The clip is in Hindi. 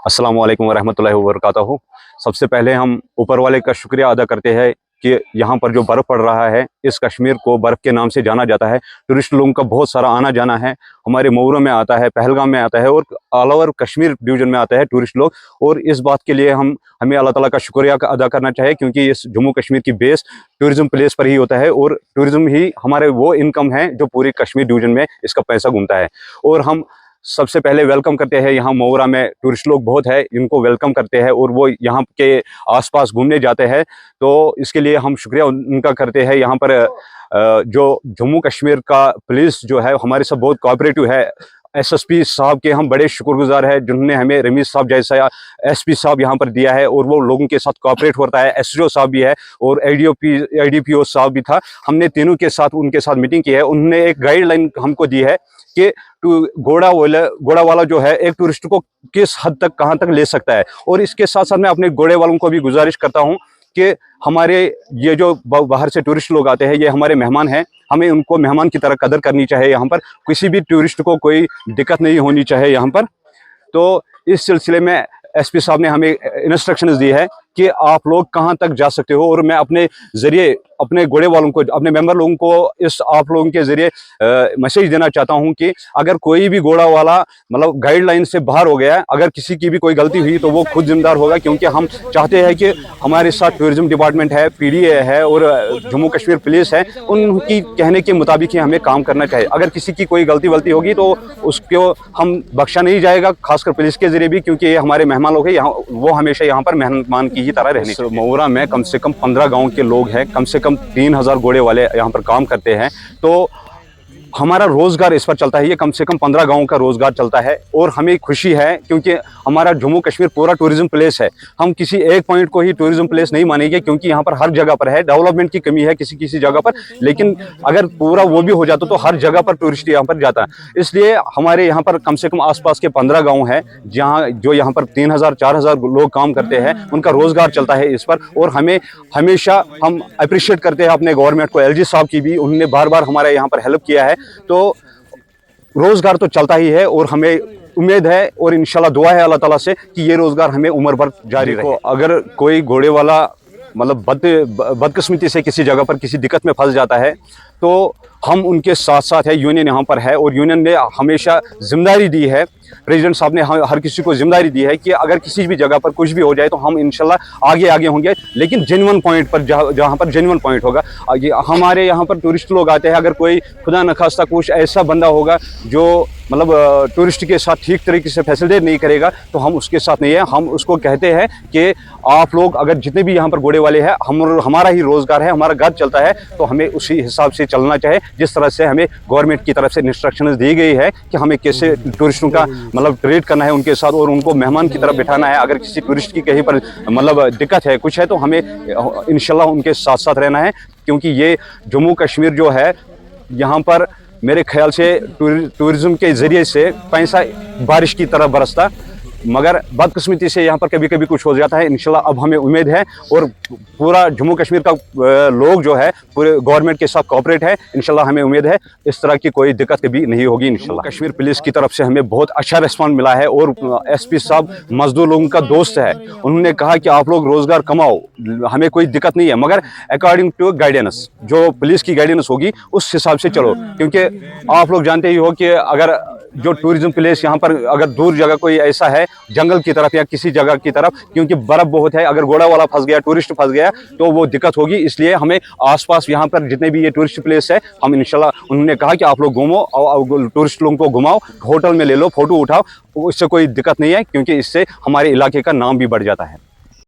अस्सलाम वालेकुम वरहमतुल्लाहि वबरकातुहू। सबसे पहले हम ऊपर वाले का शुक्रिया अदा करते हैं कि यहाँ पर जो बर्फ़ पड़ रहा है, इस कश्मीर को बर्फ़ के नाम से जाना जाता है। टूरिस्ट लोगों का बहुत सारा आना जाना है। हमारे मऊरा में आता है, पहलगाम में आता है और ऑल ओवर कश्मीर डिवीज़न में आता है टूरिस्ट लोग। और इस बात के लिए हमें अल्लाह ताला का शुक्रिया अदा करना चाहिए, क्योंकि इस जम्मू कश्मीर की बेस टूरिज़्म प्लेस पर ही होता है और टूरिज़्म ही हमारे वो इनकम है जो पूरी कश्मीर डिवीज़न में इसका पैसा घूमता है। और हम सबसे पहले वेलकम करते हैं, यहाँ मऊरा में टूरिस्ट लोग बहुत है, इनको वेलकम करते हैं और वो यहाँ के आसपास घूमने जाते हैं। तो इसके लिए हम शुक्रिया उनका करते हैं। यहाँ पर जो जम्मू कश्मीर का पुलिस जो है हमारे साथ बहुत कोऑपरेटिव है। एसएसपी साहब के हम बड़े शुक्रगुजार हैं, जिन्होंने हमें रमीज साहब जैसा एसपी साहब यहाँ पर दिया है और वो लोगों के साथ कोऑपरेट होता है। एसडीओ साहब भी है और एडीपीओ साहब भी था। हमने तीनों के साथ उनके साथ मीटिंग की है। उन्होंने एक गाइडलाइन हमको दी है कि घोड़ा वाला जो है एक टूरिस्ट को किस हद तक कहाँ तक ले सकता है। और इसके साथ साथ मैं अपने घोड़े वालों को भी गुजारिश करता हूँ कि हमारे ये जो बाहर से टूरिस्ट लोग आते हैं, ये हमारे मेहमान हैं, हमें उनको मेहमान की तरह कदर करनी चाहिए। यहाँ पर किसी भी टूरिस्ट को कोई दिक्कत नहीं होनी चाहिए यहाँ पर। तो इस सिलसिले में एसपी साहब ने हमें इंस्ट्रक्शंस दी है कि आप लोग कहाँ तक जा सकते हो। और मैं अपने ज़रिए अपने घोड़े वालों को, अपने मेंबर लोगों को इस आप लोगों के ज़रिए मैसेज देना चाहता हूँ कि अगर कोई भी घोड़ा वाला मतलब गाइडलाइन से बाहर हो गया है, अगर किसी की भी कोई गलती हुई तो वो खुद जिम्मेदार होगा। क्योंकि हम चाहते हैं कि हमारे साथ टूरिज़्म डिपार्टमेंट है, पीडीए है और जम्मू कश्मीर पुलिस है, उनकी कहने के मुताबिक ही हमें काम करना चाहिए। अगर किसी की कोई गलती होगी तो उसको हम बख्शा नहीं जाएगा, खासकर पुलिस के ज़रिए भी, क्योंकि ये हमारे मेहमान लोग हैं। यहाँ वो हमेशा यहाँ पर मेहमान की ही तरह रहने चाहिए। मऊरा में कम से कम 15 गाँव के लोग हैं, कम से कम 3000 घोड़े वाले यहाँ पर काम करते हैं। तो हमारा रोज़गार इस पर चलता है, ये कम से कम 15 गाँव का रोज़गार चलता है। और हमें खुशी है क्योंकि हमारा जम्मू कश्मीर पूरा टूरिज़्म प्लेस है। हम किसी एक पॉइंट को ही टूरिज़्म प्लेस नहीं मानेंगे, क्योंकि यहाँ पर हर जगह पर है, डेवलपमेंट की कमी है किसी किसी जगह पर, लेकिन अगर पूरा वो भी हो जाता तो हर जगह पर टूरिस्ट यहाँ पर जाता है। इसलिए हमारे यहाँ पर कम से कम आसपास के 15 गाँव हैं जहाँ जो यहाँ पर 3000-4000 लोग काम करते हैं, उनका रोज़गार चलता है इस पर। और हमें हमेशा हम अप्रिशिएट करते हैं अपने गवर्नमेंट को, एलजी साहब की भी, उन्होंने बार बार हमारे यहाँ पर हेल्प किया है। तो रोज़गार तो चलता ही है और हमें उम्मीद है और इंशाल्लाह दुआ है अल्लाह ताला से कि ये रोज़गार हमें उम्र भर जारी रहे। अगर कोई घोड़े वाला मतलब बदकिस्मती से किसी जगह पर किसी दिक्कत में फंस जाता है तो हम उनके साथ साथ है। यूनियन यहाँ पर है और यूनियन ने हमेशा जिम्मेदारी दी है, प्रेसिडेंट साहब ने हर किसी को जिम्मेदारी दी है कि अगर किसी भी जगह पर कुछ भी हो जाए तो हम इंशाल्लाह आगे होंगे, लेकिन जेन्युइन पॉइंट पर जहाँ पर जेन्युइन पॉइंट होगा। हमारे यहाँ पर टूरिस्ट लोग आते हैं, अगर कोई खुदा न खास्ता कुछ ऐसा बंदा होगा जो मतलब टूरिस्ट के साथ ठीक तरीके से फैसिलिटेट नहीं करेगा तो हम उसके साथ नहीं है। हम उसको कहते हैं कि आप लोग अगर जितने भी यहाँ पर घोड़े वाले हैं, हमारा ही रोज़गार है, हमारा घर चलता है, तो हमें उसी हिसाब से चलना चाहिए जिस तरह से हमें गवर्नमेंट की तरफ से इंस्ट्रक्शंस दी गई है कि हमें कैसे टूरिस्टों का मतलब ट्रीट करना है उनके साथ और उनको मेहमान की तरह बिठाना है। अगर किसी टूरिस्ट की कहीं पर मतलब दिक्कत है, कुछ है, तो हमें इंशाल्लाह उनके साथ साथ रहना है। क्योंकि ये जम्मू कश्मीर जो है, यहाँ पर मेरे ख्याल से टूरिज़्म के ज़रिए से पैसा बारिश की तरह बरसता, मगर बदकिस्मती से यहाँ पर कभी कभी कुछ हो जाता है। इंशाल्लाह अब हमें उम्मीद है और पूरा जम्मू कश्मीर का लोग जो है पूरे गवर्नमेंट के साथ कोऑपरेट है। इंशाल्लाह हमें उम्मीद है इस तरह की कोई दिक्कत कभी नहीं होगी इंशाल्लाह। कश्मीर पुलिस की तरफ से हमें बहुत अच्छा रिस्पॉन्स मिला है और एसपी साहब मजदूर लोगों का दोस्त है। उन्होंने कहा कि आप लोग रोज़गार कमाओ, हमें कोई दिक्कत नहीं है, मगर अकॉर्डिंग टू गाइडेंस, जो पुलिस की गाइडेंस होगी उस हिसाब से चलो। क्योंकि आप लोग जानते ही हो कि अगर जो टूरिज़्म प्लेस यहाँ पर अगर दूर जगह कोई ऐसा है जंगल की तरफ या किसी जगह की तरफ, क्योंकि बर्फ़ बहुत है, अगर घोड़ा वाला फंस गया, टूरिस्ट फंस गया तो वो दिक्कत होगी। इसलिए हमें आसपास यहाँ पर जितने भी ये टूरिस्ट प्लेस है, हम इंशाल्लाह, उन्होंने कहा कि आप लोग घूमो और टूरिस्ट लोगों को घुमाओ, होटल में ले लो, फ़ोटो उठाओ, इससे कोई दिक्कत नहीं है, क्योंकि इससे हमारे इलाके का नाम भी बढ़ जाता है।